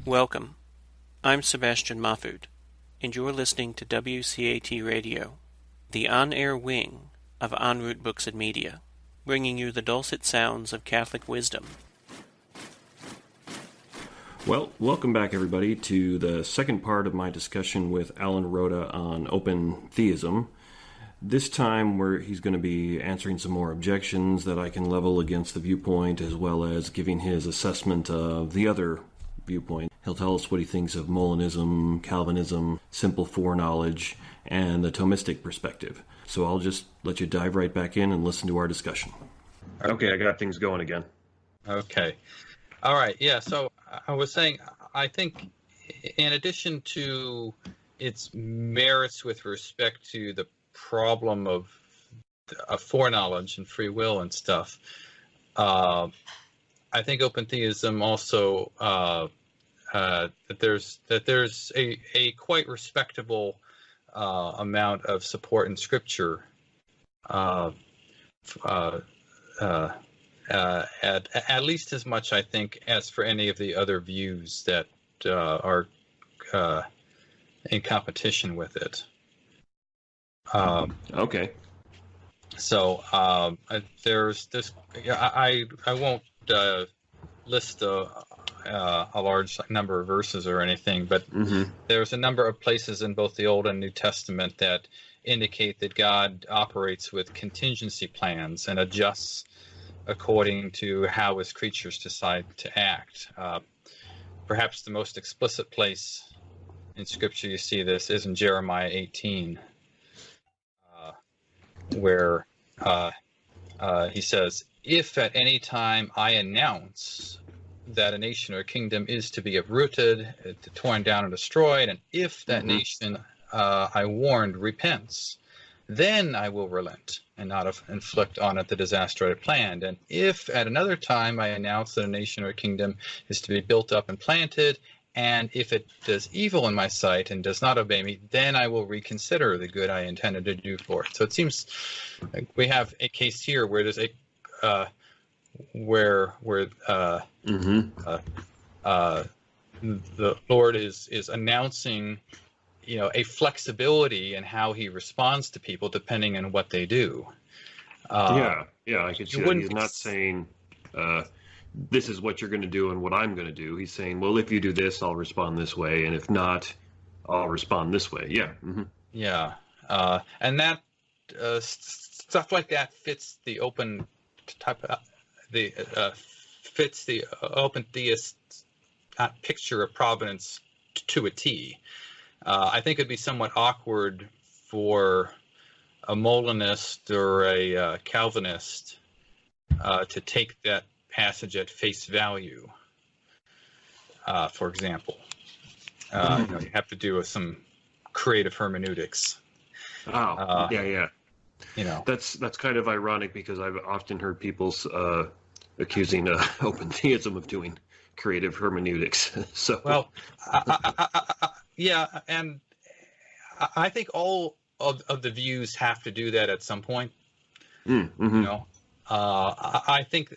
Welcome. I'm Sebastian Mahfood, and you're listening to WCAT Radio, the on-air wing of En route Books and Media, bringing you the dulcet sounds of Catholic wisdom. Well, welcome back, everybody, to the second part of my discussion with Alan Rhoda on Open Theism. This time, he's going to be answering some more objections that I can level against the viewpoint, as well as giving his assessment of the other viewpoint. He'll tell us what he thinks of Molinism, Calvinism, simple foreknowledge, and the Thomistic perspective. So I'll just let you dive right back in and listen to our discussion. Okay, I got things going again. Okay. All right. Yeah, so I was saying, I think in addition to its merits with respect to the problem of foreknowledge and free will and stuff, I think open theism also that there's a quite respectable amount of support in Scripture, at least as much, I think, as for any of the other views that are in competition with it. Okay. So there's this. I won't list a large number of verses or anything, but there's a number of places in both the Old and New Testament that indicate that God operates with contingency plans and adjusts according to how his creatures decide to act. Perhaps the most explicit place in Scripture you see this is in Jeremiah 18, where he says, "If at any time I announce that a nation or a kingdom is to be uprooted, torn down and destroyed, and if that nation I warned repents, then I will relent and not inflict on it the disaster I had planned. And if at another time I announce that a nation or a kingdom is to be built up and planted, and if it does evil in my sight and does not obey me, then I will reconsider the good I intended to do for it." So it seems like we have a case here where there's a the Lord is announcing, a flexibility in how he responds to people depending on what they do. I could see that. He's not saying this is what you're going to do and what I'm going to do. He's saying, well, if you do this, I'll respond this way, and if not, I'll respond this way. Yeah. Yeah. And that stuff like that fits the open type of fits the open theist picture of providence to a T. I think it'd be somewhat awkward for a Molinist or a Calvinist to take that passage at face value. For example, you have to do some creative hermeneutics. That's kind of ironic, because I've often heard people accusing open theism of doing creative hermeneutics. So and I think all of the views have to do that at some point. I think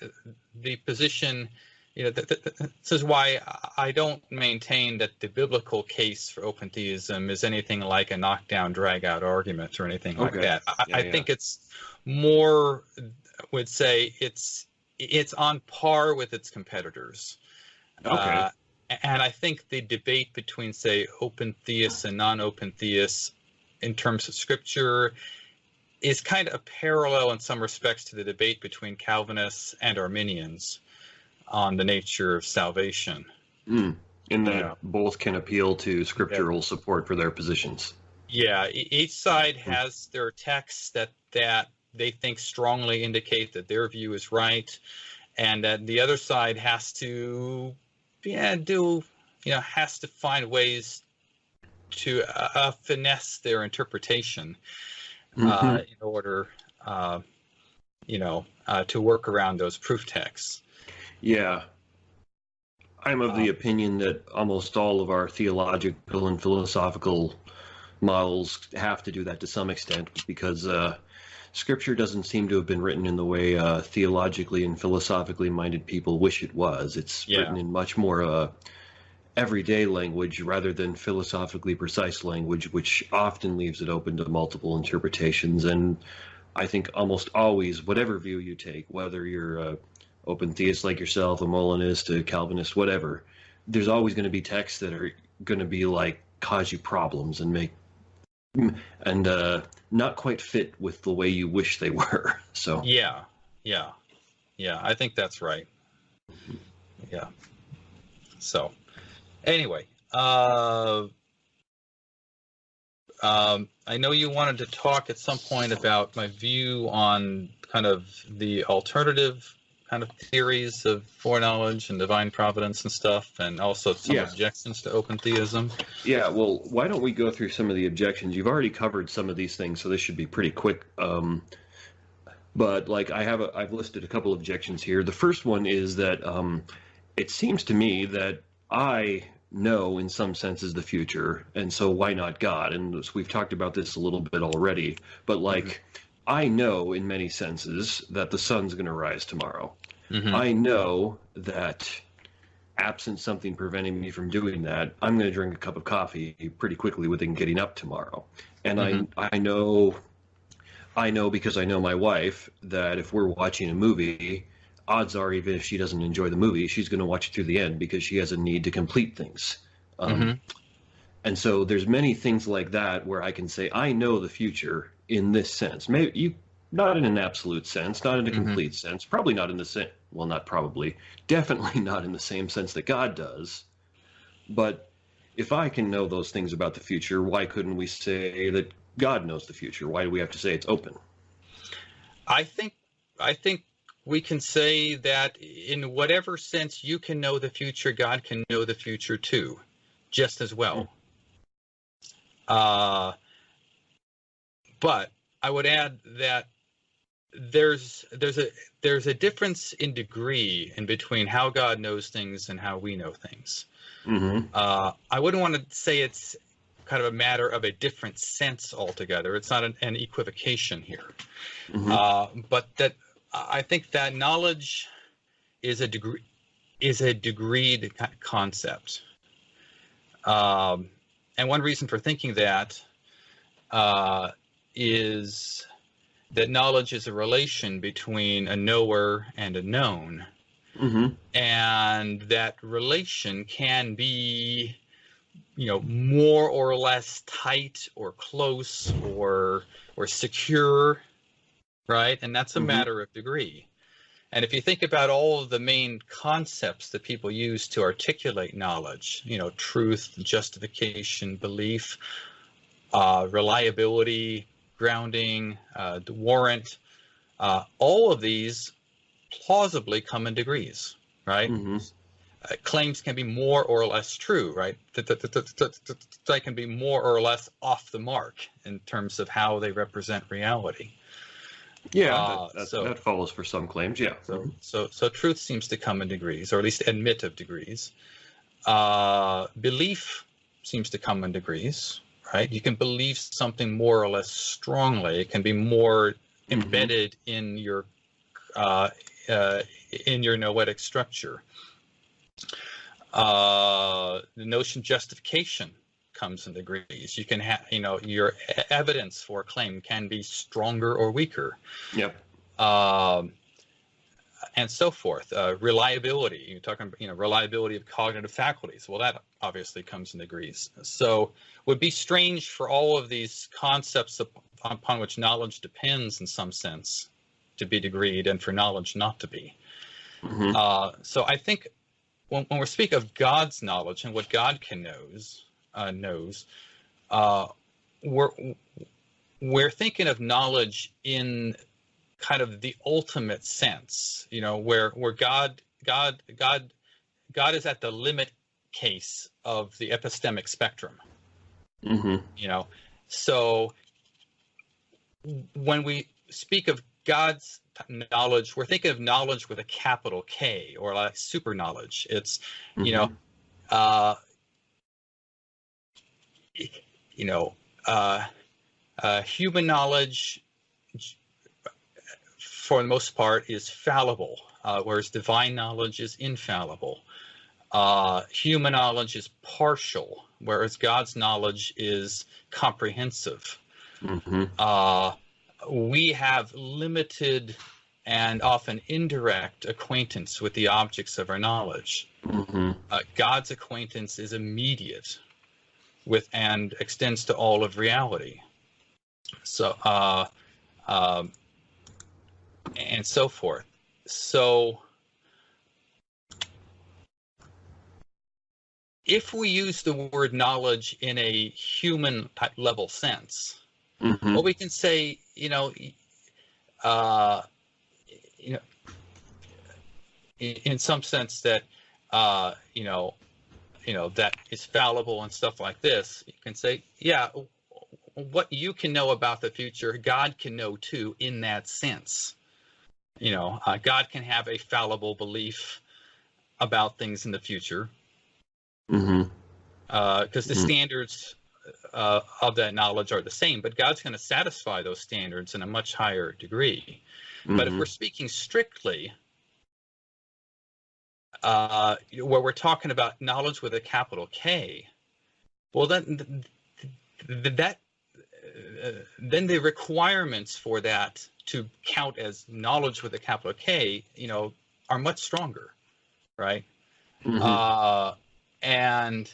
the position, this is why I don't maintain that the biblical case for open theism is anything like a knockdown, drag-out argument or anything like that. I think it's more, would say it's on par with its competitors. And I think the debate between, say, open theists and non-open theists in terms of Scripture is kind of a parallel in some respects to the debate between Calvinists and Arminians on the nature of salvation. In that both can appeal to scriptural support for their positions. Yeah, each side has their texts that they think strongly indicate that their view is right, and that the other side has to has to find ways to finesse their interpretation in order to work around those proof texts. Yeah. I'm of the opinion that almost all of our theological and philosophical models have to do that to some extent, because Scripture doesn't seem to have been written in the way theologically and philosophically minded people wish it was. It's written in much more everyday language rather than philosophically precise language, which often leaves it open to multiple interpretations. And I think almost always, whatever view you take, whether you're a open theist like yourself, a Molinist, a Calvinist, whatever, there's always going to be texts that are going to be like cause you problems and not quite fit with the way you wish they were. So yeah, I think that's right. Yeah. So anyway, I know you wanted to talk at some point about my view on kind of the alternative kind of theories of foreknowledge and divine providence and stuff, and also some objections to open theism. Yeah, well, why don't we go through some of the objections? You've already covered some of these things, so this should be pretty quick. But like I've listed a couple of objections here. The first one is that it seems to me that I know in some senses the future, and so why not God? And so we've talked about this a little bit already, but like I know in many senses that the sun's going to rise tomorrow. I know that absent something preventing me from doing that, I'm going to drink a cup of coffee pretty quickly within getting up tomorrow. And I know because I know my wife that if we're watching a movie, odds are even if she doesn't enjoy the movie, she's going to watch it through the end because she has a need to complete things. And so there's many things like that where I can say I know the future in this sense. Maybe not in an absolute sense, not in a complete sense, probably not in the same, well, not probably, definitely not in the same sense that God does. But if I can know those things about the future, why couldn't we say that God knows the future? Why do we have to say it's open? I think we can say that in whatever sense you can know the future, God can know the future too, just as well. But I would add that there's a difference in degree in between how God knows things and how we know things. I wouldn't want to say it's kind of a matter of a different sense altogether. It's not an equivocation here, but that I think that knowledge is a degreed concept, and one reason for thinking that is that knowledge is a relation between a knower and a known, and that relation can be, more or less tight or close or secure, right? And that's a matter of degree. And if you think about all of the main concepts that people use to articulate knowledge, truth, justification, belief, reliability, grounding, the warrant, all of these plausibly come in degrees, right? Claims can be more or less true, right? They can be more or less off the mark in terms of how they represent reality. Yeah, that follows for some claims, yeah. So truth seems to come in degrees, or at least admit of degrees. Belief seems to come in degrees, right? You can believe something more or less strongly. It can be more embedded in your noetic structure. The notion justification comes in degrees. You can have, your evidence for a claim can be stronger or weaker. Yep. And so forth. Reliability. You're talking, reliability of cognitive faculties. Well, that obviously comes in degrees. So it would be strange for all of these concepts upon which knowledge depends in some sense to be degreed, and for knowledge not to be. So I think when we speak of God's knowledge and what God can knows, we're thinking of knowledge in kind of the ultimate sense, where God is at the limit case of the epistemic spectrum. So when we speak of God's knowledge, we're thinking of knowledge with a capital K, or like super knowledge. It's, you know, human knowledge, for the most part, is fallible, whereas divine knowledge is infallible. Human knowledge is partial, whereas God's knowledge is comprehensive. We have limited and often indirect acquaintance with the objects of our knowledge. God's acquaintance is immediate with and extends to all of reality. So, and so forth. So, if we use the word knowledge in a human type level sense, well, we can say, in some sense that, that is fallible and stuff like this. You can say, yeah, what you can know about the future, God can know too, in that sense. God can have a fallible belief about things in the future, because the standards of that knowledge are the same, but God's going to satisfy those standards in a much higher degree. But if we're speaking strictly, where we're talking about knowledge with a capital K, well, then the requirements for that to count as knowledge with a capital K, are much stronger, right? And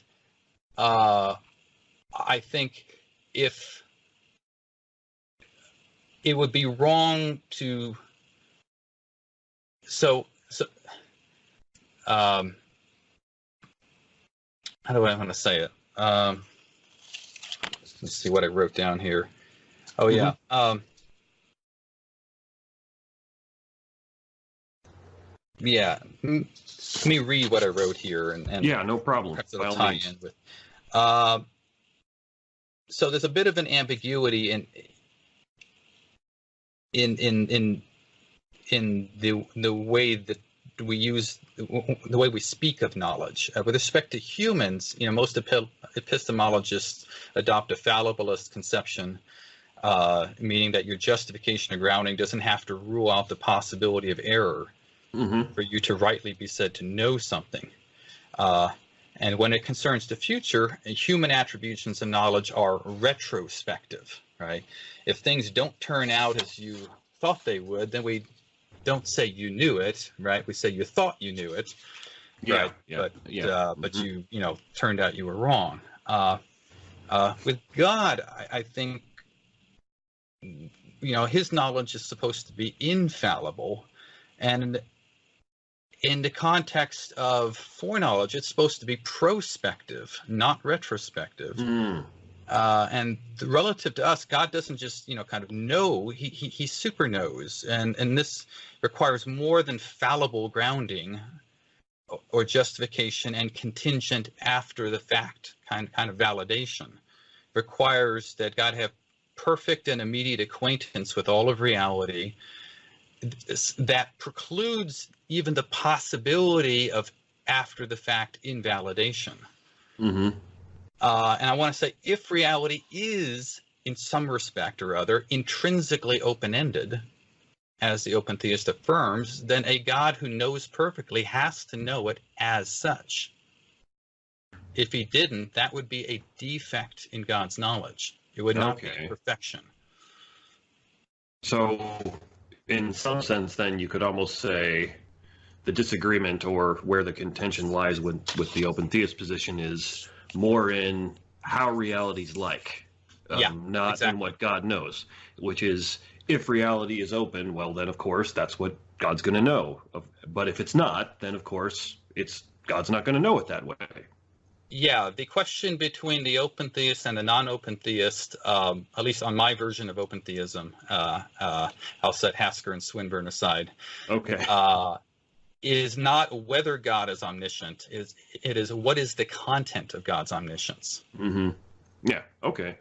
I think if it would be wrong to how do I want to say it? Let's see what I wrote down here. Oh yeah. Yeah. Let me read what I wrote here, and yeah, no problem. Tie in with. So there's a bit of an ambiguity in the way that we use the way we speak of knowledge. With respect to humans, most epistemologists adopt a fallibilist conception, meaning that your justification or grounding doesn't have to rule out the possibility of error for you to rightly be said to know something. And when it concerns the future, human attributions of knowledge are retrospective, right? If things don't turn out as you thought they would, then we don't say you knew it, right? We say you thought you knew it, right? But you turned out you were wrong. With God, I think his knowledge is supposed to be infallible, and in the context of foreknowledge, it's supposed to be prospective, not retrospective. And relative to us, God doesn't just kind of know; he super knows, and this requires more than fallible grounding or justification and contingent after the fact kind of validation. It requires that God have perfect and immediate acquaintance with all of reality. That precludes even the possibility of after the fact invalidation. And I want to say, if reality is in some respect or other intrinsically open-ended, as the open theist affirms, then a God who knows perfectly has to know it as such. If he didn't, that would be a defect in God's knowledge. It would not be perfection. So in some sense, then, you could almost say the disagreement, or where the contention lies with the open theist position, is more in how reality's like, not in what God knows, which is, if reality is open, well, then, of course, that's what God's going to know. But if it's not, then, of course, God's not going to know it that way. Yeah, the question between the open theist and the non-open theist, at least on my version of open theism, I'll set Hasker and Swinburne aside. Okay. Is not whether God is omniscient. It is what is the content of God's omniscience. Yeah. Okay.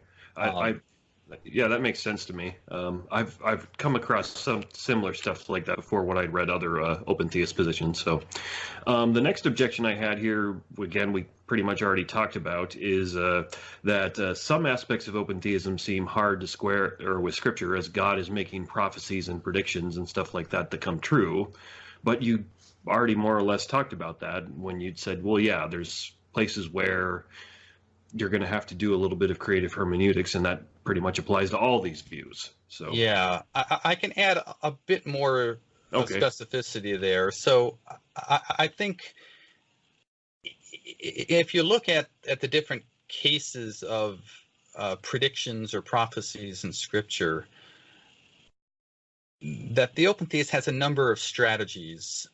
Yeah, that makes sense to me. I've come across some similar stuff like that before when I'd read other open theist positions. So the next objection I had here, again, we pretty much already talked about, is that some aspects of open theism seem hard to square or with Scripture, as God is making prophecies and predictions and stuff like that come true. But you already more or less talked about that when you'd said, well, yeah, there's places where you're going to have to do a little bit of creative hermeneutics, and that pretty much applies to all these views. So Yeah, I can add a bit more okay. specificity there. So I think if you look at the different cases of predictions or prophecies in Scripture, that the open theist has a number of strategies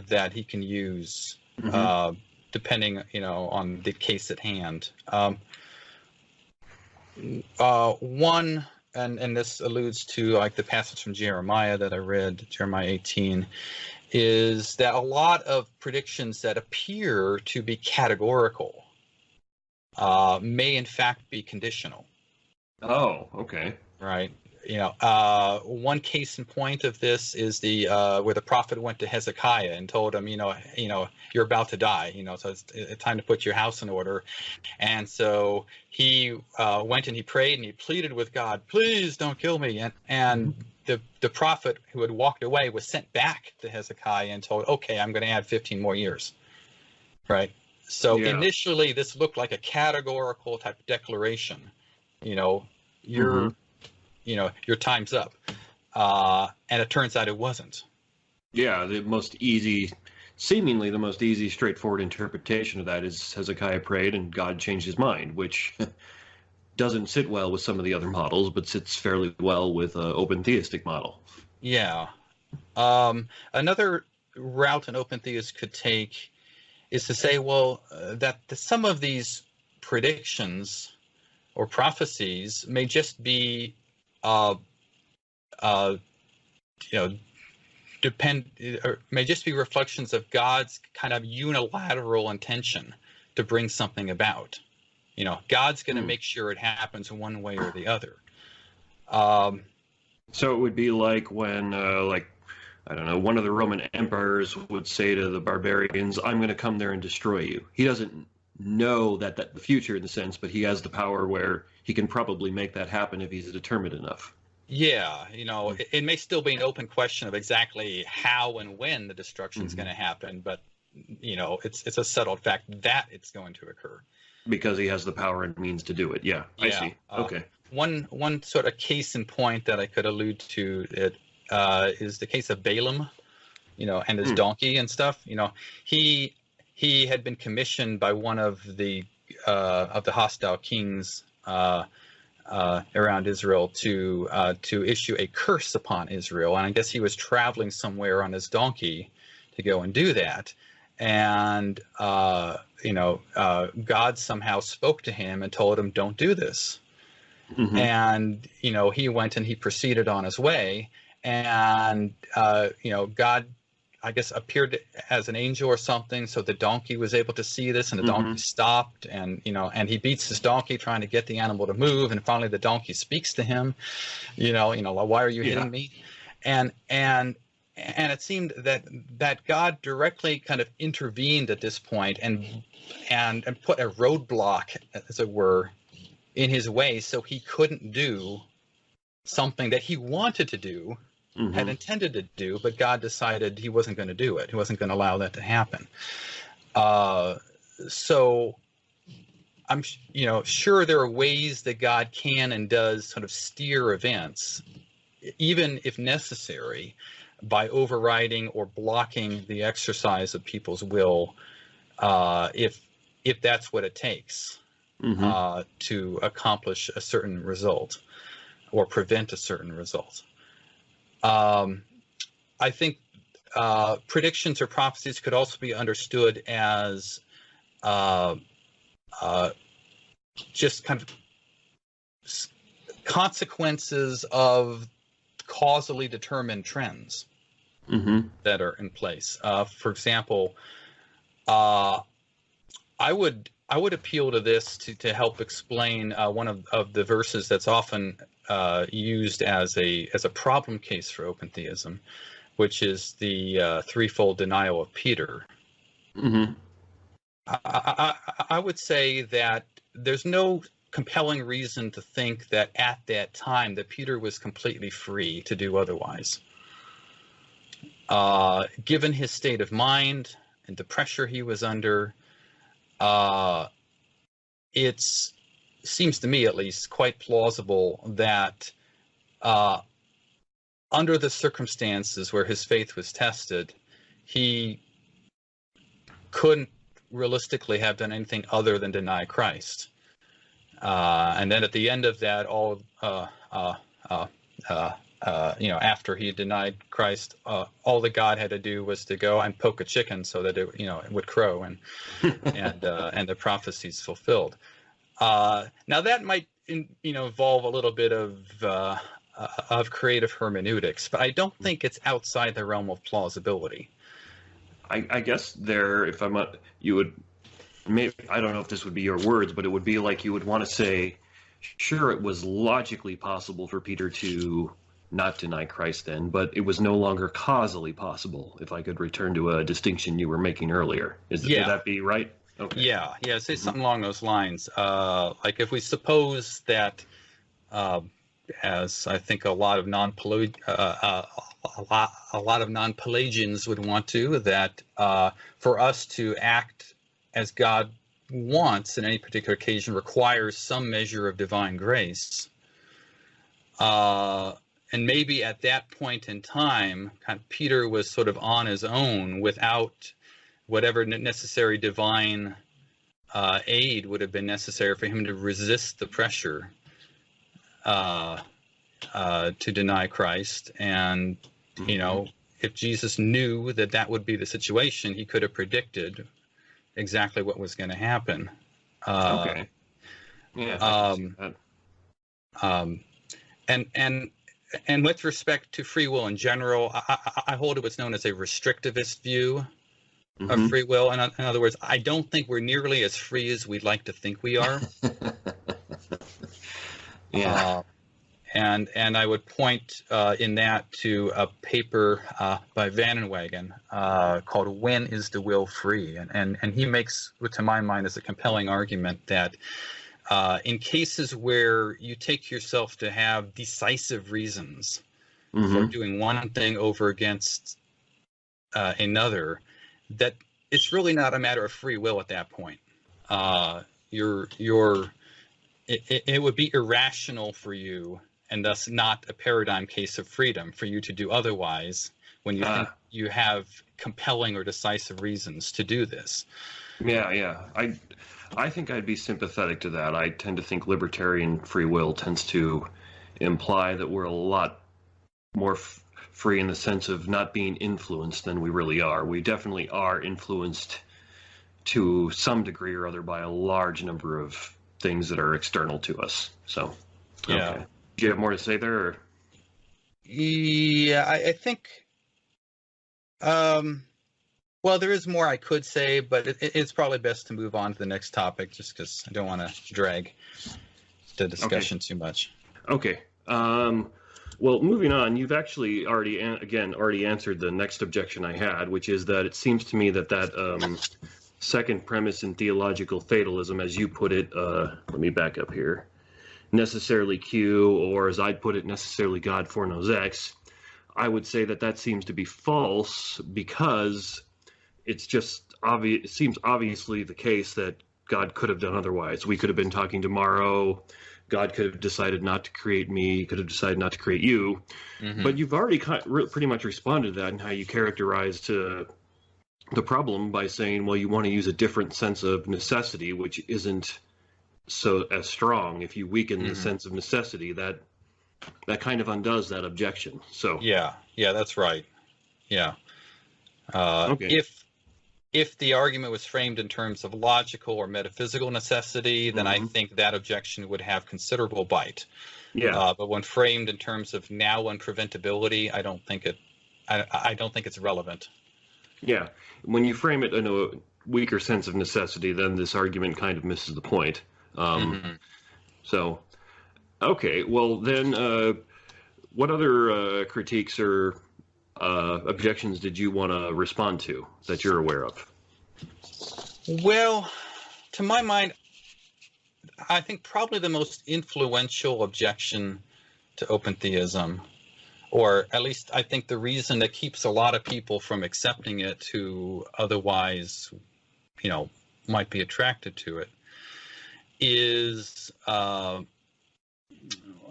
that he can use, depending, on the case at hand. One, and this alludes to like the passage from Jeremiah that I read, Jeremiah 18, is that a lot of predictions that appear to be categorical may in fact be conditional. Oh, okay. Right. One case in point of this is the where the prophet went to Hezekiah and told him, you're about to die, so it's time to put your house in order. And so he went and he prayed and he pleaded with God, please don't kill me. And the prophet who had walked away was sent back to Hezekiah and told, okay, I'm going to add 15 more years. Right. So initially this looked like a categorical type of declaration, you're your time's up. And it turns out it wasn't. Yeah, seemingly the most easy, straightforward interpretation of that is Hezekiah prayed and God changed his mind, which doesn't sit well with some of the other models, but sits fairly well with an open theistic model. Yeah. Another route an open theist could take is to say, well, that some of these predictions or prophecies may just be may just be reflections of God's kind of unilateral intention to bring something about. God's going to make sure it happens one way or the other. So it would be like when, I don't know, one of the Roman emperors would say to the barbarians, I'm going to come there and destroy you. He doesn't know that the future in the sense, but he has the power where he can probably make that happen if he's determined enough. Yeah, it may still be an open question of exactly how and when the destruction is going to happen, but it's a settled fact that it's going to occur because he has the power and means to do it. Yeah. I see. Okay. One sort of case in point that I could allude to is the case of Balaam, and his donkey and stuff. He had been commissioned by one of the hostile kings around Israel to issue a curse upon Israel, and I guess he was traveling somewhere on his donkey to go and do that, and God somehow spoke to him and told him, "Don't do this." And he went and he proceeded on his way, and God, I guess, appeared as an angel or something, so the donkey was able to see this, and the donkey stopped, and and he beats his donkey trying to get the animal to move, and finally the donkey speaks to him, why are you hitting me? And it seemed that God directly kind of intervened at this point and put a roadblock, as it were, in his way, so he couldn't do something that he wanted to do, had intended to do, but God decided he wasn't going to do it. He wasn't going to allow that to happen. So I'm, sure there are ways that God can and does sort of steer events, even if necessary, by overriding or blocking the exercise of people's will, if that's what it takes to accomplish a certain result or prevent a certain result. I think predictions or prophecies could also be understood as just kind of consequences of causally determined trends that are in place. For example, I would I would appeal to this to help explain one of the verses that's often used as a problem case for open theism, which is the threefold denial of Peter. Mm-hmm. I would say that there's no compelling reason to think that at that time that Peter was completely free to do otherwise. Given his state of mind and the pressure he was under, it seems to me at least quite plausible that under the circumstances where his faith was tested, he couldn't realistically have done anything other than deny Christ. And then at the end of that, after he denied Christ, all that God had to do was to go and poke a chicken so that it would crow, and the prophecies fulfilled. Now that might involve a little bit of creative hermeneutics, but I don't think it's outside the realm of plausibility. I guess there, if I'm not, you would, maybe, I don't know if this would be your words, but it would be like you would want to say, sure, it was logically possible for Peter to not deny Christ then, but it was no longer causally possible, if I could return to a distinction you were making earlier. Would that be right? Okay. Yeah, say something along those lines. Like if we suppose that, as I think a lot of non-Pelagians would want to, that for us to act as God wants in any particular occasion requires some measure of divine grace. And maybe at that point in time, kind of Peter was sort of on his own without whatever necessary divine aid would have been necessary for him to resist the pressure to deny Christ. And, if Jesus knew that would be the situation, he could have predicted exactly what was going to happen. Okay. Yeah. And with respect to free will in general, I hold to what's known as a restrictivist view of free will. In other words, I don't think we're nearly as free as we'd like to think we are. Yeah. And I would point in that to a paper by Vanenwagen called "When is the Will Free?" And he makes, to my mind, is a compelling argument that in cases where you take yourself to have decisive reasons for doing one thing over against another, that it's really not a matter of free will at that point. It would be irrational for you, and thus not a paradigm case of freedom, for you to do otherwise when you think you have compelling or decisive reasons to do this. Yeah. I think I'd be sympathetic to that. I tend to think libertarian free will tends to imply that we're a lot more free in the sense of not being influenced than we really are. We definitely are influenced to some degree or other by a large number of things that are external to us. So, yeah. Okay. Do you have more to say there? Or? Yeah, I think. Well, there is more I could say, but it's probably best to move on to the next topic, just because I don't want to drag the discussion too much. Okay. Well, moving on, you've actually already answered the next objection I had, which is that it seems to me that second premise in theological fatalism, as you put it, let me back up here, necessarily Q, or as I'd put it, necessarily God foreknows X, I would say that seems to be false, because it's just obvious. It seems obviously the case that God could have done otherwise. We could have been talking tomorrow. God could have decided not to create me. He could have decided not to create you. But you've already pretty much responded to that in how you characterized the problem by saying, well, you want to use a different sense of necessity, which isn't so as strong. If you weaken the sense of necessity, that kind of undoes that objection. So yeah, that's right. Yeah. Okay. If the argument was framed in terms of logical or metaphysical necessity, then I think that objection would have considerable bite. Yeah. But when framed in terms of now unpreventability, I don't think it's relevant. Yeah. When you frame it in weaker sense of necessity, then this argument kind of misses the point. So, okay, well then, what other critiques or objections did you want to respond to that you're aware of? Well, to my mind, I think probably the most influential objection to open theism, or at least I think the reason that keeps a lot of people from accepting it who otherwise, might be attracted to it, is I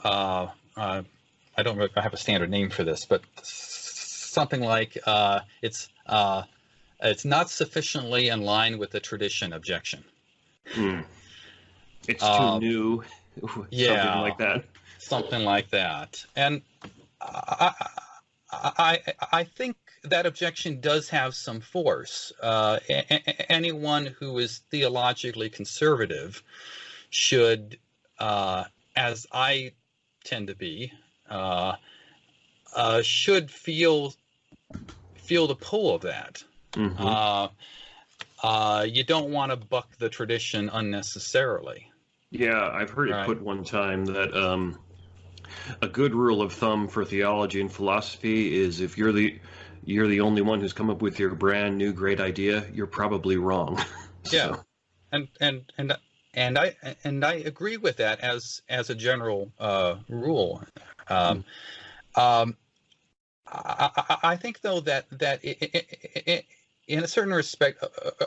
don't really have a standard name for this, but something like it's not sufficiently in line with the tradition objection. It's too new, something like that. Something like that. And I think that objection does have some force. Anyone who is theologically conservative should, as I tend to be, should feel the pull of that. You don't want to buck the tradition unnecessarily. Yeah, I've heard it put one time that a good rule of thumb for theology and philosophy is if you're the only one who's come up with your brand new great idea, you're probably wrong. Yeah, and I agree with that as a general rule. I think though that in a certain respect,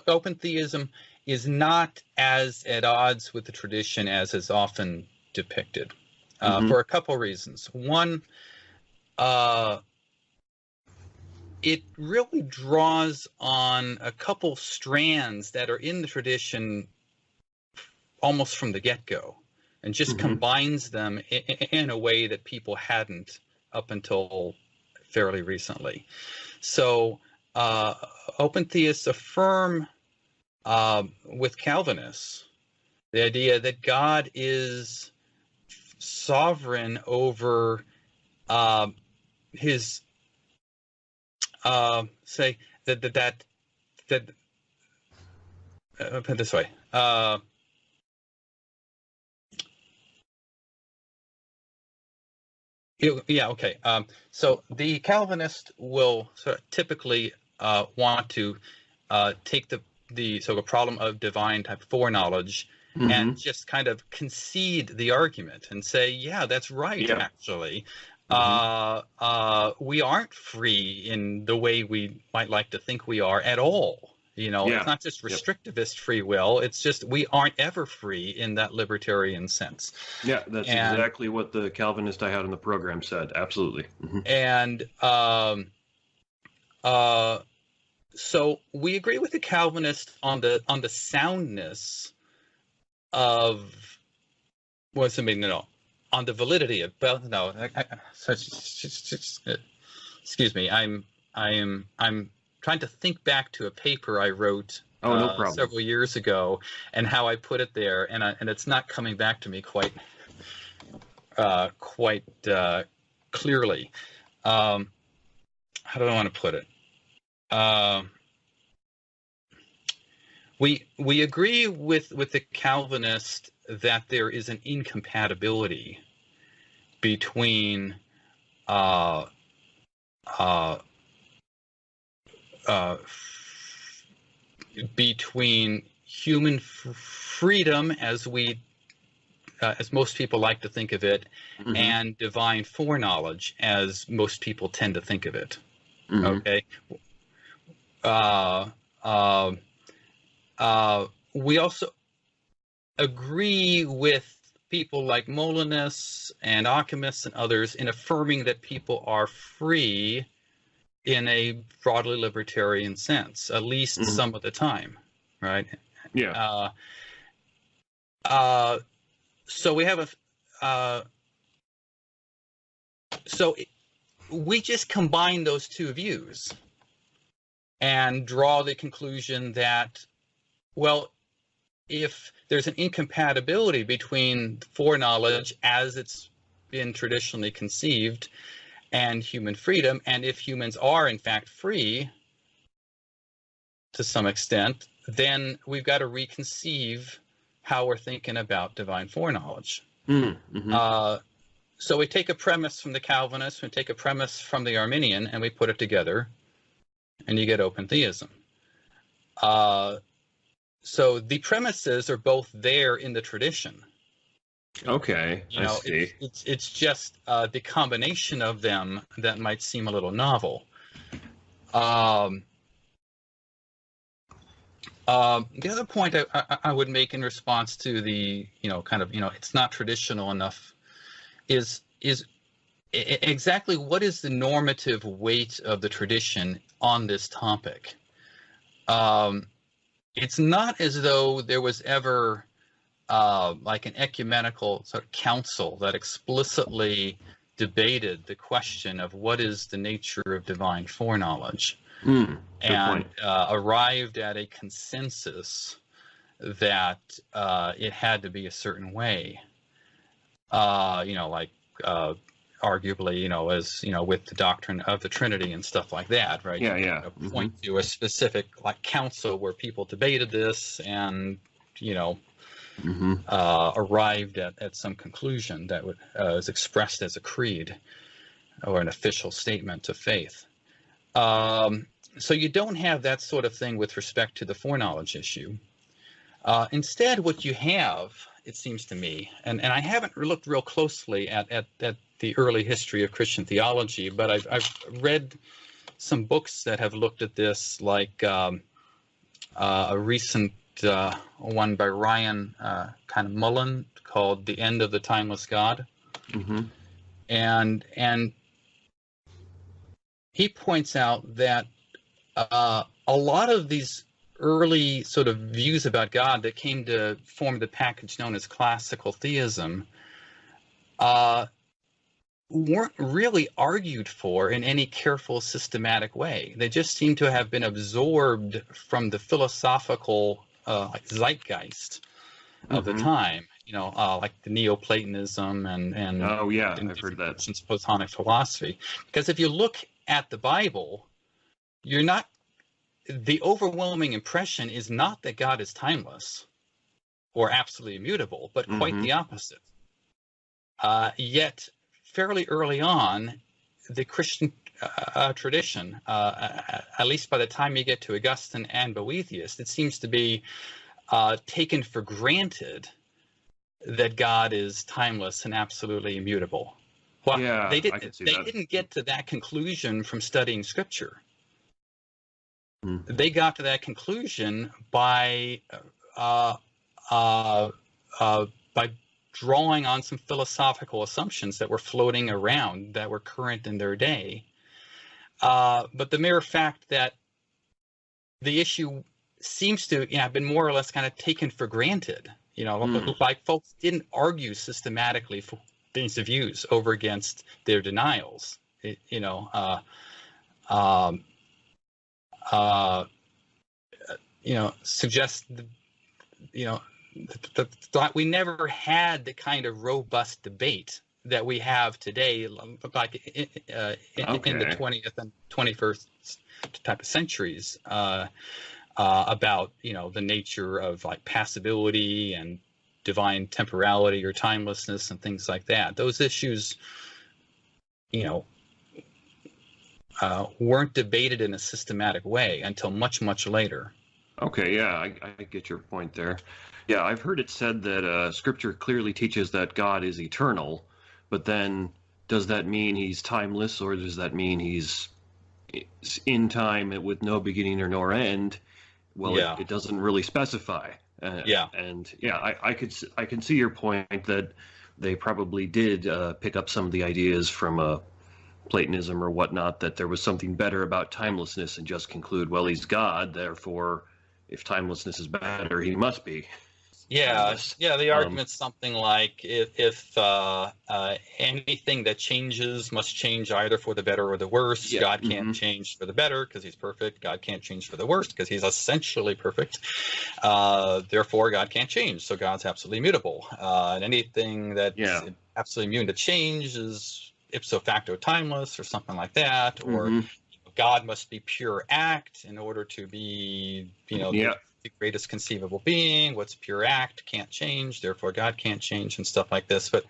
open theism is not as at odds with the tradition as is often depicted, for a couple reasons. One, it really draws on a couple strands that are in the tradition almost from the get-go, and just combines them in a way that people hadn't up until fairly recently. So open theists affirm with Calvinists the idea that God is sovereign over his say that put it this way. Okay. So the Calvinist will sort of typically want to take the sort of problem of divine type foreknowledge and just kind of concede the argument and say, yeah, that's right, actually. We aren't free in the way we might like to think we are at all. It's not just restrictivist free will. It's just we aren't ever free in that libertarian sense. Yeah, that's exactly what the Calvinist I had on the program said. Absolutely. And so we agree with the Calvinist on the soundness of on the validity of excuse me. I'm trying to think back to a paper I wrote several years ago and how I put it there, and it's not coming back to me quite clearly. How do I want to put it? We agree with the Calvinist that there is an incompatibility between human freedom as most people like to think of it, and divine foreknowledge as most people tend to think of it. Okay. We also agree with people like Molinists and Occamists and others in affirming that people are free in a broadly libertarian sense, at least some of the time, right? Yeah. So we have so we just combine those two views and draw the conclusion that, well, if there's an incompatibility between foreknowledge as it's been traditionally conceived and human freedom, and if humans are in fact free to some extent, then we've got to reconceive how we're thinking about divine foreknowledge. So we take a premise from the Calvinists, we take a premise from the Arminian, and we put it together, and you get open theism. So the premises are both there in the tradition. Okay, I see. It's just the combination of them that might seem a little novel. The other point I would make in response to the, it's not traditional enough is exactly what is the normative weight of the tradition on this topic. It's not as though there was ever like an ecumenical sort of council that explicitly debated the question of what is the nature of divine foreknowledge, and arrived at a consensus that it had to be a certain way. Arguably, as with the doctrine of the Trinity and stuff like that, right? Point to a specific council where people debated this and arrived at some conclusion that was expressed as a creed or an official statement of faith. So you don't have that sort of thing with respect to the foreknowledge issue. Instead, what you have, it seems to me, and I haven't looked real closely at the early history of Christian theology, but I've read some books that have looked at this, like a recent one by Ryan kind of Mullen called "The End of the Timeless God," and he points out that a lot of these early sort of views about God that came to form the package known as classical theism weren't really argued for in any careful, systematic way. They just seem to have been absorbed from the philosophical zeitgeist of the time, like the Neoplatonism and I've heard that. Platonic philosophy. Because if you look at the Bible, the overwhelming impression is not that God is timeless or absolutely immutable, but quite the opposite. Yet, fairly early on, the Christian tradition, at least by the time you get to Augustine and Boethius, it seems to be taken for granted that God is timeless and absolutely immutable. Well, they didn't get to that conclusion from studying Scripture. They got to that conclusion by drawing on some philosophical assumptions that were floating around that were current in their day. But the mere fact that the issue seems to have been more or less kind of taken for granted, like folks didn't argue systematically for these views over against their denials, suggests, that we never had the kind of robust debate that we have today, like in the 20th and 21st type of centuries, about the nature of like passibility and divine temporality or timelessness and things like that. Those issues, weren't debated in a systematic way until much, much later. Okay, yeah, I get your point there. Yeah, I've heard it said that Scripture clearly teaches that God is eternal, but then does that mean he's timeless, or does that mean he's in time with no beginning or nor end? Well, it doesn't really specify. And I can see your point that they probably did pick up some of the ideas from Platonism or whatnot, that there was something better about timelessness, and just conclude, well, he's God, therefore, if timelessness is better, he must be. The argument's something like if anything that changes must change either for the better or the worse. God can't change for the better because he's perfect. God can't change for the worse because he's essentially perfect. Therefore, God can't change. So God's absolutely immutable. And anything that's absolutely immune to change is ipso facto timeless or something like that. Or God must be pure act in order to be, the greatest conceivable being. What's pure act can't change, therefore God can't change, and stuff like this. But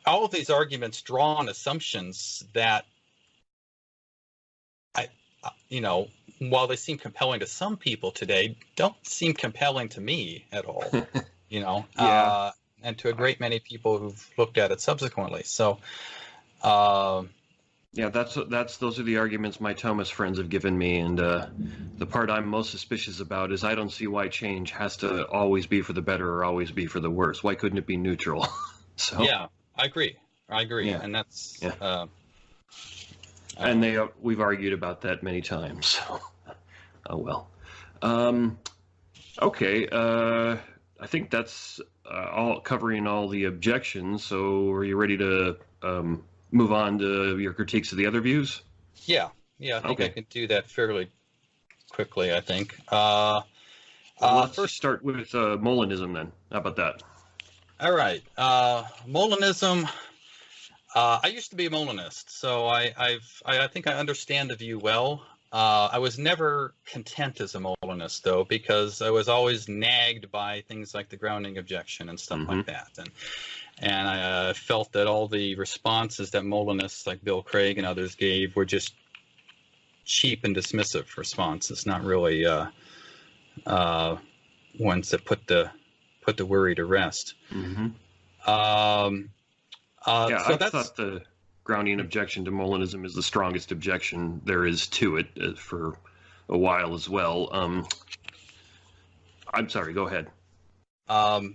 all of these arguments draw on assumptions that while they seem compelling to some people today, don't seem compelling to me at all. And to a great many people who've looked at it subsequently. So, those are the arguments my Thomas friends have given me, and the part I'm most suspicious about is I don't see why change has to always be for the better or always be for the worse. Why couldn't it be neutral? So yeah, I agree, yeah. And that's and we've argued about that many times. So, oh well. Okay. I think that's all covering all the objections. So, are you ready to move on to your critiques of the other views? Yeah. I think I can do that fairly quickly. I think. Let's first start with Molinism. Then, how about that? All right. Molinism. I used to be a Molinist, so I think I understand the view well. I was never content as a Molinist, though, because I was always nagged by things like the grounding objection and stuff like that. And I felt that all the responses that Molinists like Bill Craig and others gave were just cheap and dismissive responses, not really ones that put the worry to rest. I thought the grounding objection to Molinism is the strongest objection there is to it for a while as well. I'm sorry, go ahead. So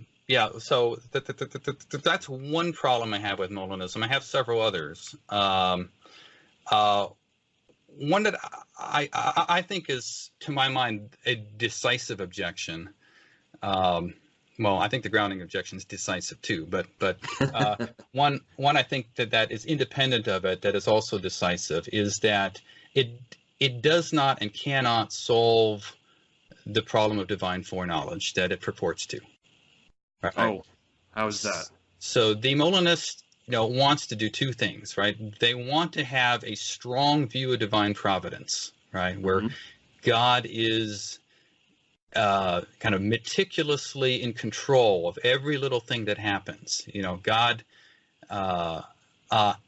that's one problem I have with Molinism. I have several others. One that I think is, to my mind, a decisive objection. Well, I think the grounding objection is decisive too, but one I think that is independent of it, that is also decisive, is that it does not and cannot solve the problem of divine foreknowledge that it purports to. Right? Oh, how is that? So the Molinist, wants to do two things, right? They want to have a strong view of divine providence, right, where God is kind of meticulously in control of every little thing that happens. God,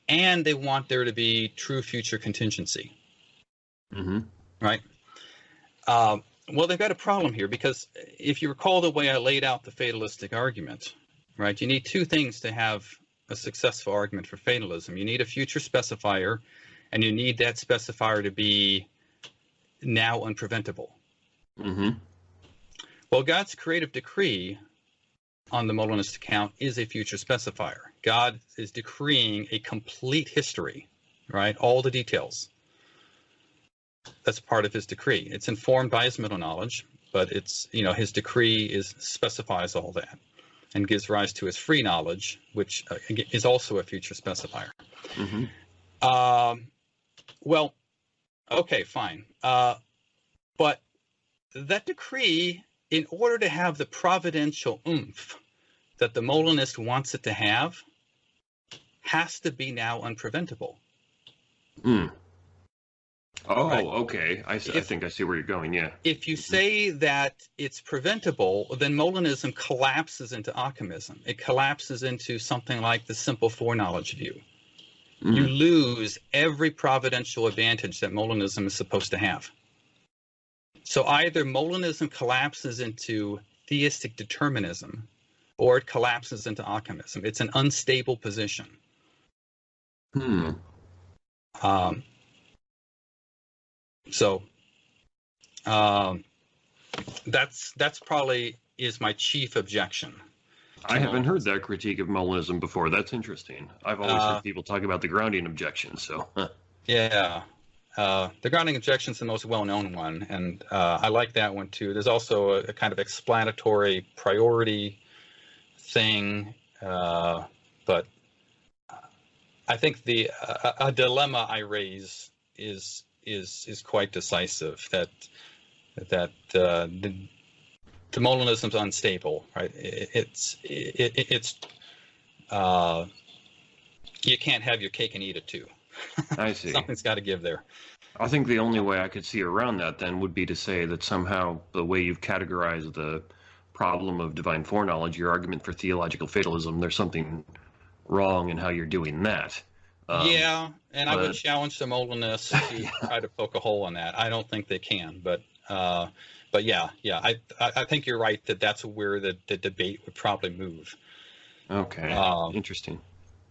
and they want there to be true future contingency. Right? Well, they've got a problem here, because if you recall the way I laid out the fatalistic argument, right, you need two things to have a successful argument for fatalism. You need a future specifier, and you need that specifier to be now unpreventable. Well, God's creative decree on the Molinist account is a future specifier. God is decreeing a complete history, right? All the details. That's part of his decree. It's informed by his middle knowledge, but it's, his decree specifies all that and gives rise to his free knowledge, which is also a future specifier. Well, okay, fine. But that decree, in order to have the providential oomph that the Molinist wants it to have, has to be now unpreventable. Oh, right? Okay. I think I see where you're going, yeah. If you say that it's preventable, then Molinism collapses into Ockhamism. It collapses into something like the simple foreknowledge view. You lose every providential advantage that Molinism is supposed to have. So either Molinism collapses into theistic determinism, or it collapses into Ockhamism. It's an unstable position. That's probably is my chief objection. I haven't heard that critique of Molinism before. That's interesting. I've always heard people talk about the grounding objection. So yeah. The grounding objection is the most well-known one, and I like that one too. There's also a kind of explanatory priority thing, but I think a dilemma I raise is quite decisive. That the Molinism's unstable, right? It's you can't have your cake and eat it too. I see. Something's got to give there. I think the only way I could see around that then would be to say that somehow the way you've categorized the problem of divine foreknowledge, your argument for theological fatalism, there's something wrong in how you're doing that. Yeah, and I would challenge the modalists to try to poke a hole in that. I don't think they can, but yeah, I think you're right that that's where the debate would probably move. Okay, interesting.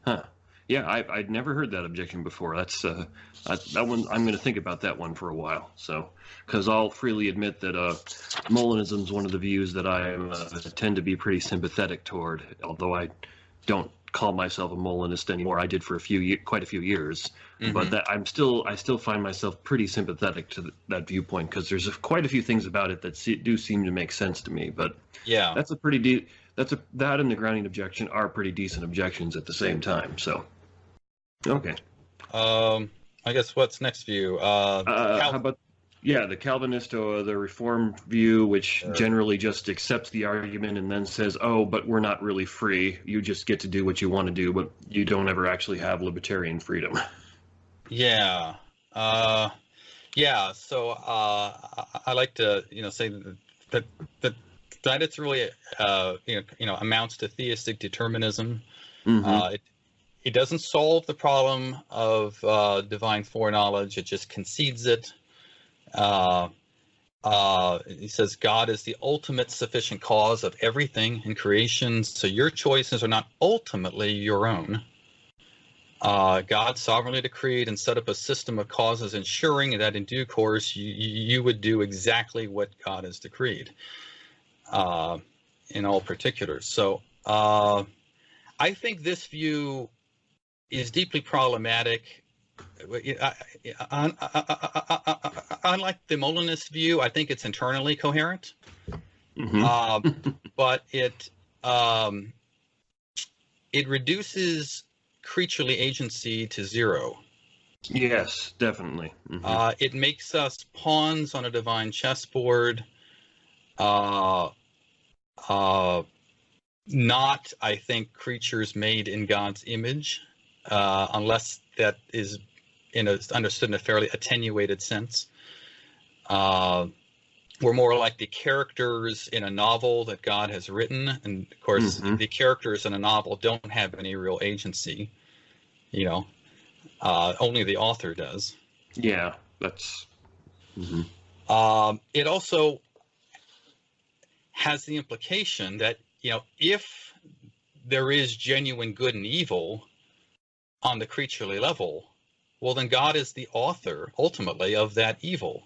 Huh. Yeah, I'd never heard that objection before. That's that one. I'm going to think about that one for a while. So, because I'll freely admit that Molinism is one of the views that I tend to be pretty sympathetic toward. Although I don't call myself a Molinist anymore. I did for quite a few years, but that I still find myself pretty sympathetic to that viewpoint because there's quite a few things about it that do seem to make sense to me. But yeah, that's a pretty that and the grounding objection are pretty decent objections at the same time. So, okay. I guess what's next view? How about the Calvinist or the Reformed view, which generally just accepts the argument and then says, "Oh, but we're not really free. You just get to do what you want to do, but you don't ever actually have libertarian freedom." Yeah. So I like to say that it's really amounts to theistic determinism. It doesn't solve the problem of divine foreknowledge. It just concedes it. He says God is the ultimate sufficient cause of everything in creation, so your choices are not ultimately your own. God sovereignly decreed and set up a system of causes, ensuring that in due course you would do exactly what God has decreed in all particulars. So I think this view is deeply problematic. Unlike the Molinist view, I think it's internally coherent, but it reduces creaturely agency to zero. Yes, definitely. It makes us pawns on a divine chessboard. Not, I think, creatures made in God's image, unless that is understood in a fairly attenuated sense. We're more like the characters in a novel that God has written, and of course, the characters in a novel don't have any real agency. Only the author does. Yeah, that's. It also has the implication that if there is genuine good and evil on the creaturely level, well, then God is the author ultimately of that evil.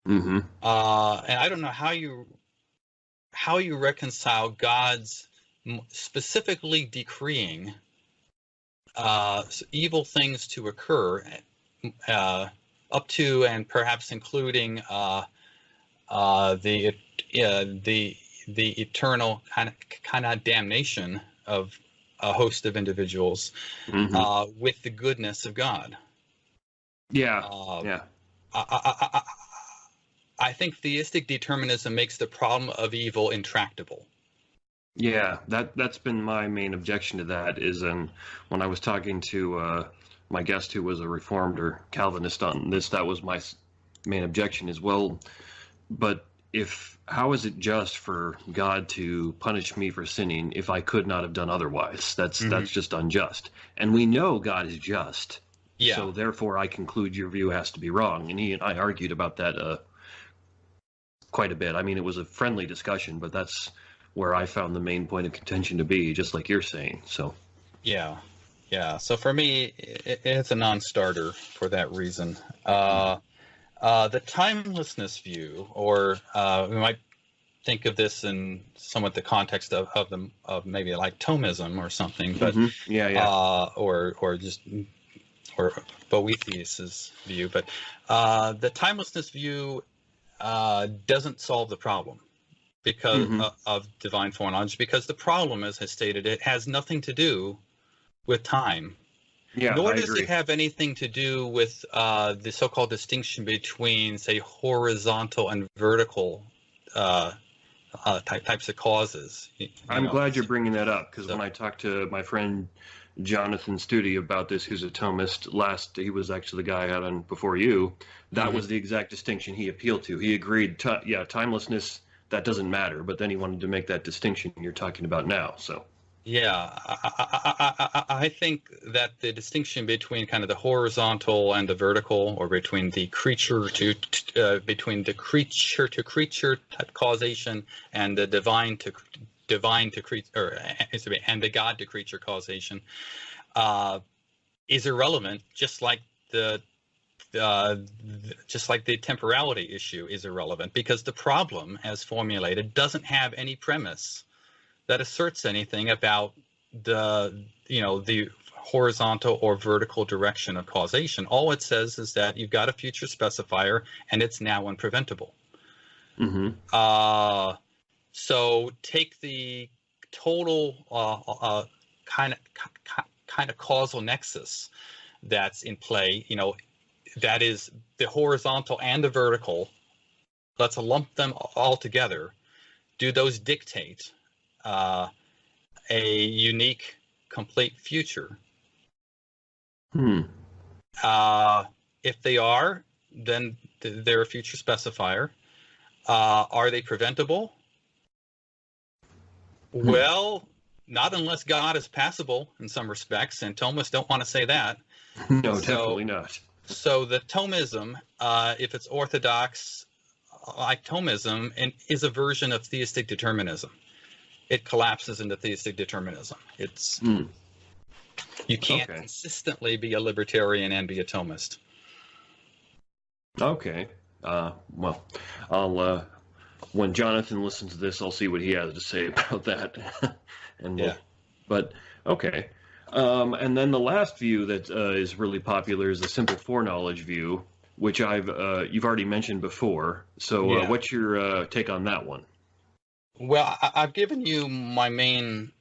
And I don't know how you reconcile God's specifically decreeing evil things to occur, up to and perhaps including the eternal kind of damnation of a host of individuals with the goodness of God. I think theistic determinism makes the problem of evil intractable. Yeah, that's been my main objection to that. Is when I was talking to my guest who was a Reformed or Calvinist on this, that was my main objection as well. But how is it just for God to punish me for sinning if I could not have done otherwise? That's just unjust. And we know God is just. Yeah. So therefore, I conclude your view has to be wrong. And he and I argued about that quite a bit. I mean, it was a friendly discussion, but that's where I found the main point of contention to be, just like you're saying. So. Yeah. So for me, it's a non-starter for that reason. The timelessness view, or we might think of this in somewhat the context of maybe like Thomism or something, but or Boethius's view, but the timelessness view doesn't solve the problem because of divine foreknowledge, because the problem, as I stated, it has nothing to do with time. Nor does it have anything to do with the so-called distinction between, say, horizontal and vertical types of causes. I'm glad you're bringing that up, because when I talked to my friend Jonathan Studi about this, who's a Thomist. He was actually the guy I had on before you. That was the exact distinction he appealed to. He agreed, timelessness, that doesn't matter. But then he wanted to make that distinction you're talking about now. So. Yeah, I think that the distinction between kind of the horizontal and the vertical, or between the creature to creature type causation and the divine to creature, and the God to creature causation, is irrelevant. Just like the temporality issue is irrelevant, because the problem, as formulated, doesn't have any premise that asserts anything about the horizontal or vertical direction of causation. All it says is that you've got a future specifier and it's now unpreventable. So take the total kind of causal nexus that's in play. That is the horizontal and the vertical. Let's lump them all together. Do those dictate a unique, complete future? If they are, then they're a future specifier. Are they preventable? Well, not unless God is passible in some respects, and Thomists don't want to say that. No, definitely not. So the Thomism, if it's orthodox, like Thomism, is a version of theistic determinism. It collapses into theistic determinism. It's you can't consistently be a libertarian and be a Thomist. Okay. Well, I'll when Jonathan listens to this, I'll see what he has to say about that. But okay. And then the last view that is really popular is the simple foreknowledge view, which you've already mentioned before. So what's your take on that one? Well, I've given you my main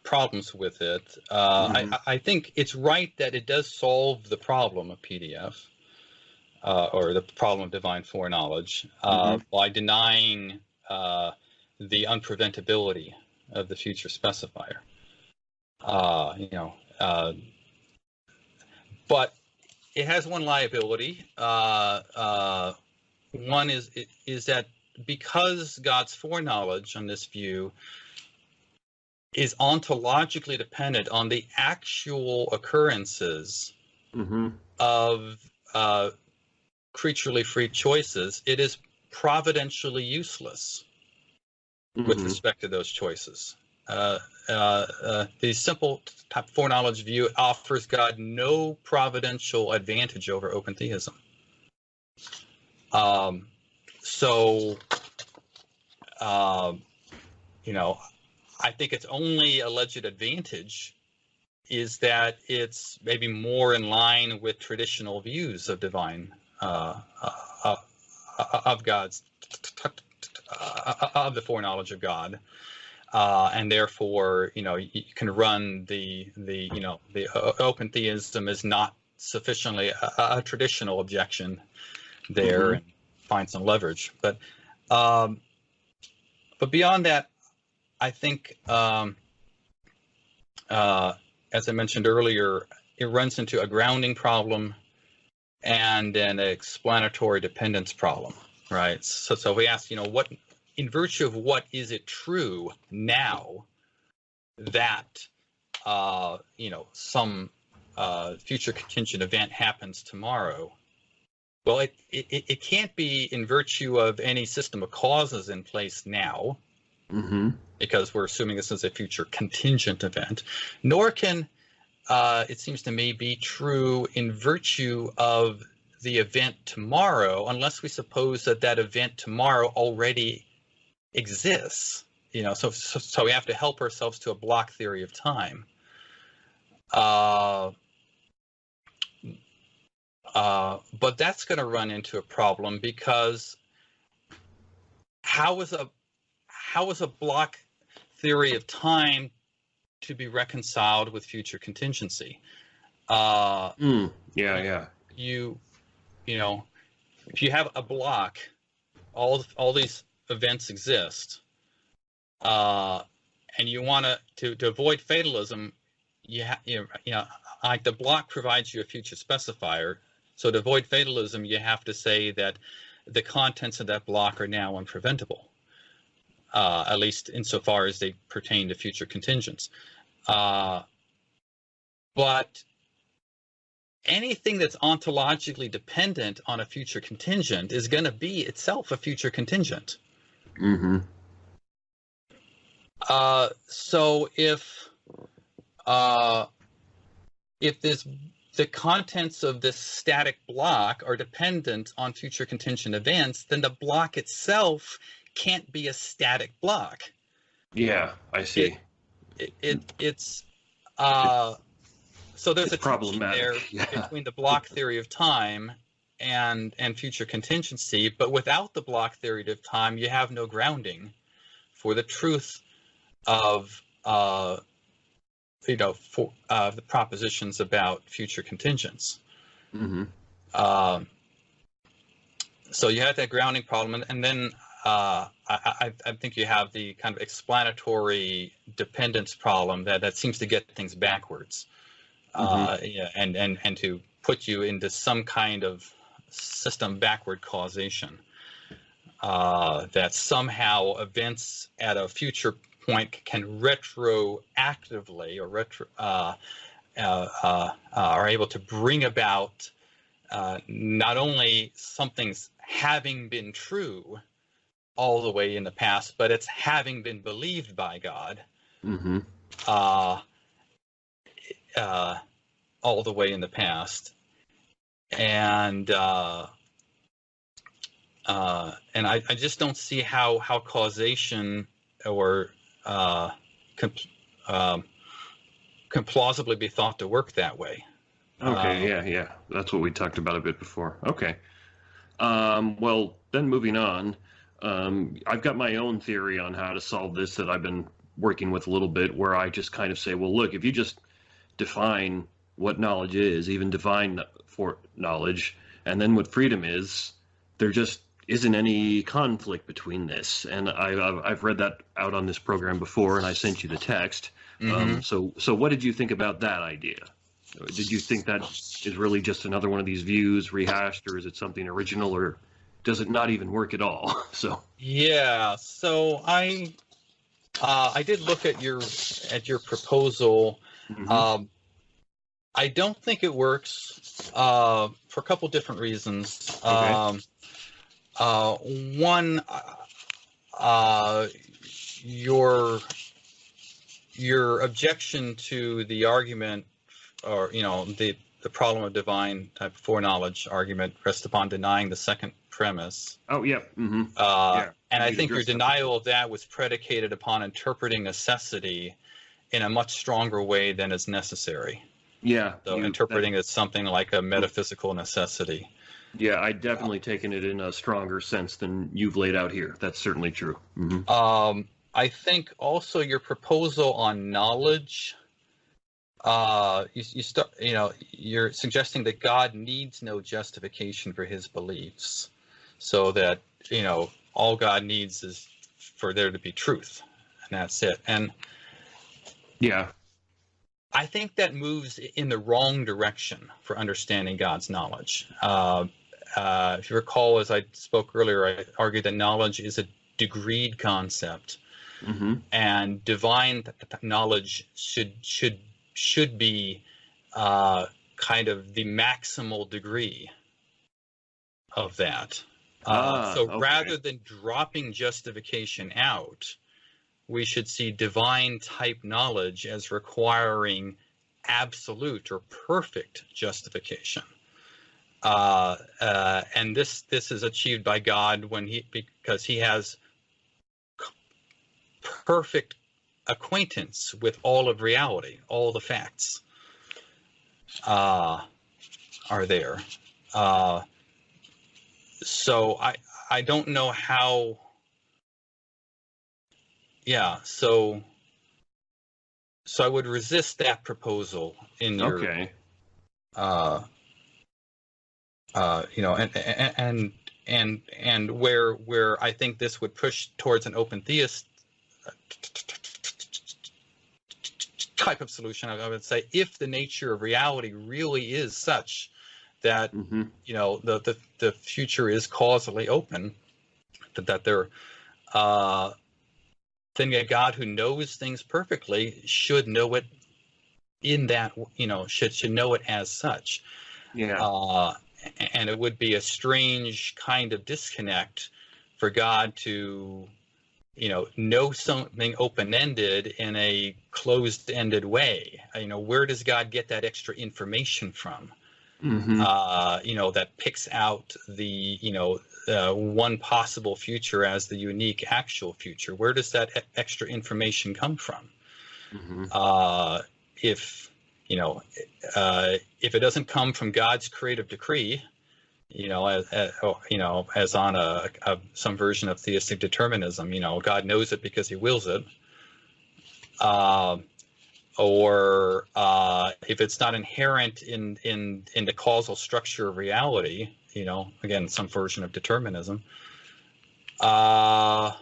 problems with it. I think it's right that it does solve the problem of PDF, or the problem of divine foreknowledge, by denying the unpreventability of the future specifier. But it has one liability. One is that because God's foreknowledge on this view is ontologically dependent on the actual occurrences of creaturely free choices, it is providentially useless with respect to those choices. The simple type foreknowledge view offers God no providential advantage over open theism. I think its only alleged advantage is that it's maybe more in line with traditional views of divine, of God's, of the foreknowledge of God. And therefore, you can run the open theism is not sufficiently a traditional objection there, and find some leverage. But beyond that, I think, as I mentioned earlier, it runs into a grounding problem and an explanatory dependence problem, right? So we ask, what, in virtue of what is it true now that some future contingent event happens tomorrow? Well, it can't be in virtue of any system of causes in place now, because we're assuming this is a future contingent event, nor can it seems to me be true in virtue of the event tomorrow, unless we suppose that event tomorrow already exists. So we have to help ourselves to a block theory of time. But that's going to run into a problem, because how is a block theory of time to be reconciled with future contingency? If you have a block, all these events exist, and you want to avoid fatalism, like the block provides you a future specifier. So to avoid fatalism, you have to say that the contents of that block are now unpreventable, at least insofar as they pertain to future contingents. But anything that's ontologically dependent on a future contingent is going to be itself a future contingent. Mm-hmm. So if the contents of this static block are dependent on future contingent events, then the block itself can't be a static block. Yeah, I see. So there's a tension there between the block theory of time and future contingency, but without the block theory of time, you have no grounding for the truth of the propositions about future contingents. Mm-hmm. So you have that grounding problem, and then I think you have the kind of explanatory dependence problem that seems to get things backwards, and to put you into some kind of system backward causation, that somehow events at a future point can retroactively are able to bring about not only something's having been true all the way in the past, but it's having been believed by God all the way in the past. And I just don't see how causation or can plausibly be thought to work that way. Okay, yeah. That's what we talked about a bit before. Okay. Well, then moving on, I've got my own theory on how to solve this that I've been working with a little bit, where I just kind of say, well, look, if you just define what knowledge is, even define foreknowledge, and then what freedom is, there just isn't any conflict between this. And I've read that out on this program before, and I sent you the text. So what did you think about that idea? Did you think that is really just another one of these views rehashed, or is it something original, or does it not even work at all? So I did look at your proposal. I don't think it works for a couple different reasons. Okay. One, your objection to the argument, or the problem of divine type of foreknowledge argument, rests upon denying the second premise. Oh yeah. And I think your denial of that was predicated upon interpreting necessity in a much stronger way than is necessary. Yeah. So interpreting it as something like a metaphysical necessity. Yeah, I definitely taken it in a stronger sense than you've laid out here. That's certainly true. I think also your proposal on knowledge, you're suggesting that God needs no justification for his beliefs, so that all God needs is for there to be truth, and that's it. And yeah, I think that moves in the wrong direction for understanding God's knowledge. If you recall, as I spoke earlier, I argued that knowledge is a degreed concept, and divine knowledge should be kind of the maximal degree of that. Rather than dropping justification out, we should see divine type knowledge as requiring absolute or perfect justification. And this is achieved by God because he has perfect acquaintance with all of reality. All the facts are there. So I don't know how. Yeah. So I would resist that proposal in your. Okay. And where I think this would push towards an open theist type of solution, I would say, if the nature of reality really is such that the future is causally open, that there, then a God who knows things perfectly should know it in that, should know it as such. Yeah. And it would be a strange kind of disconnect for God to, know something open-ended in a closed-ended way. Where does God get that extra information from? Mm-hmm. That picks out the, one possible future as the unique actual future. Where does that extra information come from? Mm-hmm. If it doesn't come from God's creative decree, as on some version of theistic determinism, God knows it because he wills it. Or if it's not inherent in the causal structure of reality, again, some version of determinism, or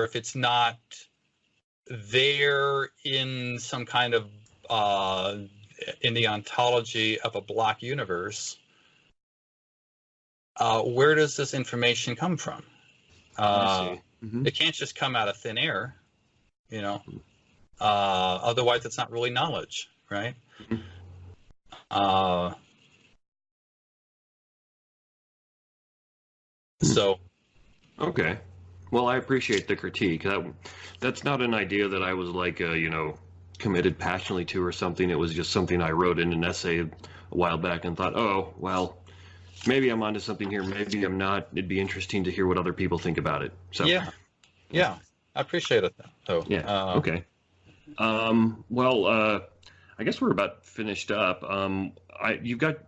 if it's not there in some kind of in the ontology of a block universe, where does this information come from? I see. Mm-hmm. It can't just come out of thin air, otherwise it's not really knowledge, right? Mm-hmm. So okay, well, I appreciate the critique. That's not an idea that I was like committed passionately to or something. It was just something I wrote in an essay a while back and thought, oh well, maybe I'm onto something here, maybe I'm not. It'd be interesting to hear what other people think about it. So yeah, I appreciate it though. Yeah. Okay. Well, I guess we're about finished up. You've got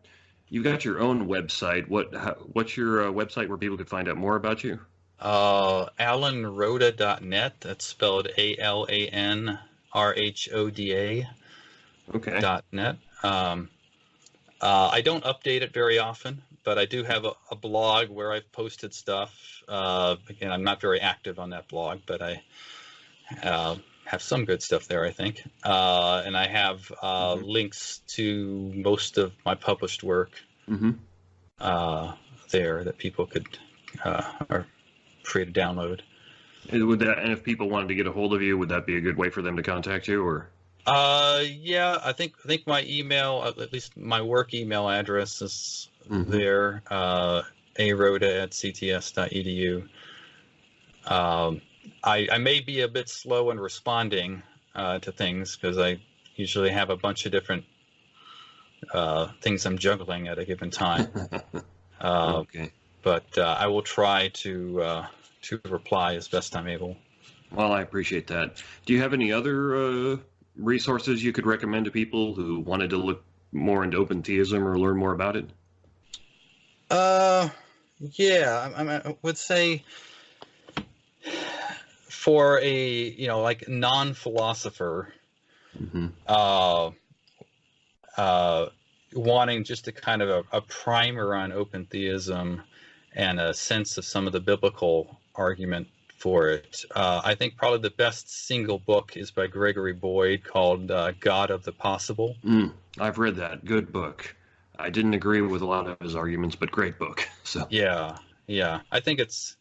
your own website. What's your website where people could find out more about you? AlanRhoda.net. That's spelled ALANRHODA. Okay. .net. I don't update it very often, but I do have a blog where I've posted stuff. Again, I'm not very active on that blog, but I have some good stuff there, I think. And I have links to most of my published work there that people could are free to download. And if people wanted to get a hold of you, would that be a good way for them to contact you, or? Yeah, I think my email, at least my work email address, is there. arhoda@cts.edu. I may be a bit slow in responding to things because I usually have a bunch of different things I'm juggling at a given time. Okay. But I will try to reply as best I'm able. Well, I appreciate that. Do you have any other resources you could recommend to people who wanted to look more into open theism or learn more about it? Yeah, I would say for a like non-philosopher, wanting just a kind of a primer on open theism and a sense of some of the biblical argument for it, I think probably the best single book is by Gregory Boyd called God of the Possible. I've read that. Good book. I didn't agree with a lot of his arguments, but great book. So yeah, I think it's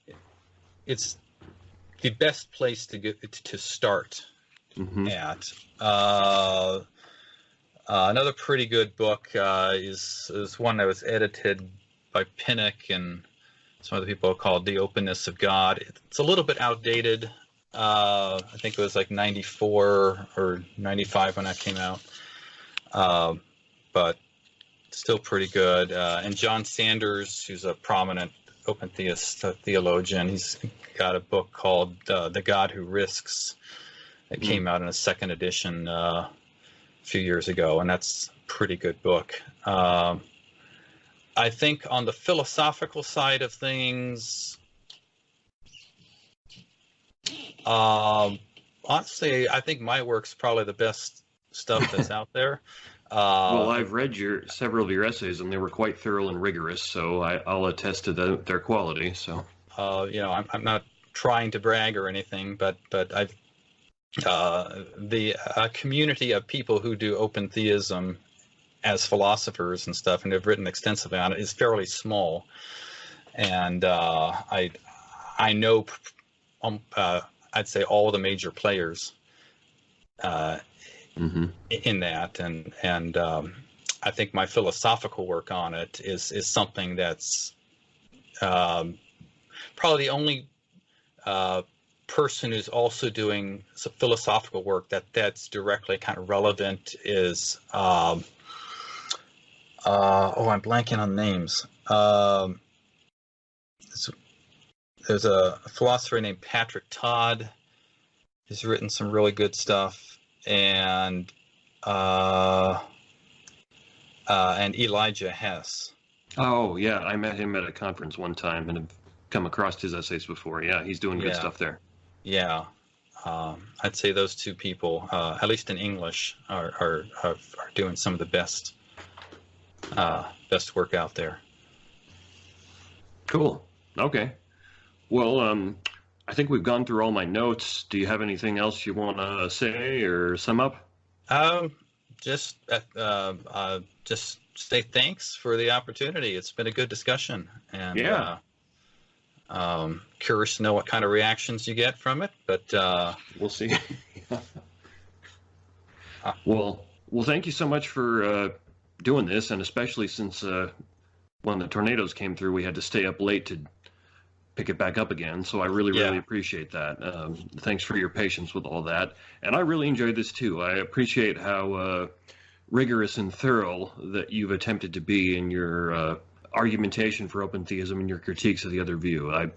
the best place to get to start at. Another pretty good book is one that was edited by Pinnock and some other people called The Openness of God. It's a little bit outdated. I think it was like 94 or 95 when that came out. But still pretty good. And John Sanders, who's a prominent open theist theologian, he's got a book called The God Who Risks. It came out in a second edition a few years ago, and that's a pretty good book. I think on the philosophical side of things, honestly, I think my work's probably the best stuff that's out there. Well, I've read several of your essays, and they were quite thorough and rigorous, so I'll attest to their quality. So, I'm not trying to brag or anything, but I've the community of people who do open theism as philosophers and stuff, and have written extensively on it, is fairly small. And I know, I'd say, all the major players in that, and I think my philosophical work on it is something that's probably the only person who's also doing some philosophical work that's directly kind of relevant is I'm blanking on names. There's a philosopher named Patrick Todd who's written some really good stuff, and Elijah Hess. Oh, yeah, I met him at a conference one time and have come across his essays before. Yeah, he's doing good stuff there. Yeah, I'd say those two people, at least in English, are doing some of the best work out there. Cool. Okay. Well, I think we've gone through all my notes. Do you have anything else you want to say or sum up? Just say thanks for the opportunity. It's been a good discussion, and curious to know what kind of reactions you get from it, but we'll see. Well, thank you so much for doing this, and especially since when the tornadoes came through, we had to stay up late to pick it back up again. So I really appreciate that. Thanks for your patience with all that. And I really enjoyed this too. I appreciate how rigorous and thorough that you've attempted to be in your argumentation for open theism and your critiques of the other view.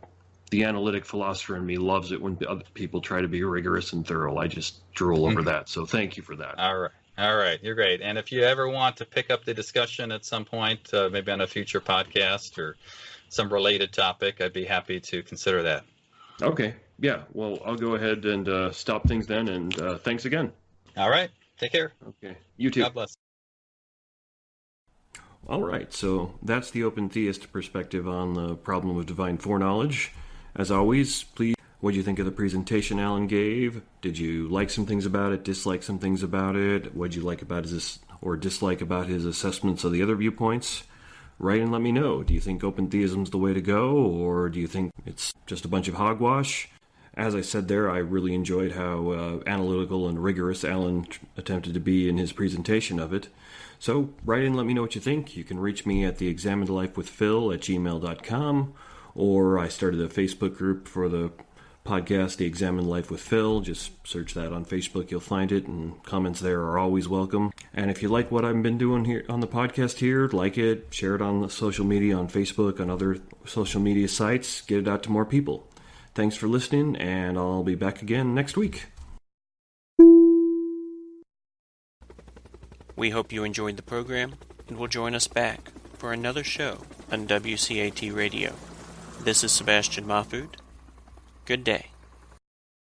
The analytic philosopher in me loves it when other people try to be rigorous and thorough. I just drool over that. So thank you for that. All right. You're great. And if you ever want to pick up the discussion at some point, maybe on a future podcast or some related topic, I'd be happy to consider that. Okay. Yeah. Well, I'll go ahead and stop things then. And thanks again. All right. Take care. Okay. You too. God bless. All right. So that's the open theist perspective on the problem of divine foreknowledge. As always, please, what did you think of the presentation Alan gave? Did you like some things about it, dislike some things about it? What did you like about his or dislike about his assessments of the other viewpoints? Write and let me know. Do you think open theism's the way to go, or do you think it's just a bunch of hogwash? As I said there, I really enjoyed how analytical and rigorous Alan attempted to be in his presentation of it. So write in and let me know what you think. You can reach me at theexaminedlifewithphil@gmail.com, or I started a Facebook group for the podcast, The Examined Life with Phil. Just search that on Facebook, you'll find it, and comments there are always welcome. And if you like what I've been doing here on the podcast here, like it, share it on the social media, on Facebook, on other social media sites, get it out to more people. Thanks for listening, and I'll be back again next week. We hope you enjoyed the program and will join us back for another show on WCAT Radio. This is Sebastian Mahfood. Good day.